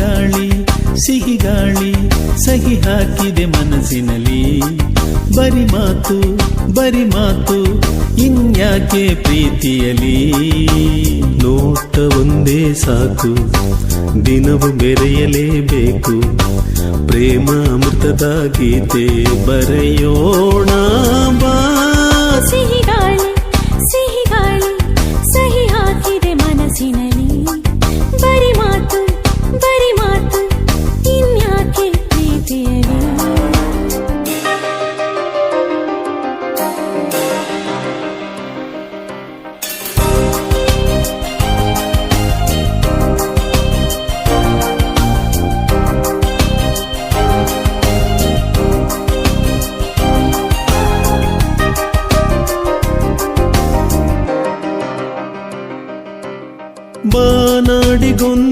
ಗಾಳಿ ಸಿಹಿ ಗಾಳಿ ಸಹಿ ಹಾಕಿದೆ ಮನಸ್ಸಿನಲ್ಲಿ. ಬರಿ ಮಾತು ಇನ್ಯಾಕೆ ಪ್ರೀತಿಯಲಿ. ನೋಟ ಒಂದೇ ಸಾಕು ದಿನವು ಬೆರೆಯಲೇಬೇಕು. ಪ್ರೇಮ ಅಮೃತದ ಗೀತೆ ಬರೆಯೋಣ ಬಾ. ಸಿಹಿ ಗಾಳಿ ಸಹಿ ಹಾಕಿದೆ ಮನಸ್ಸಿನಲ್ಲಿ. ಬರಿ ಮಾತು ಇನ್ಯಾಕೆ ಪ್ರೀತಿಯಲಿ. ಬಾನಾಡಿಗೊಂದು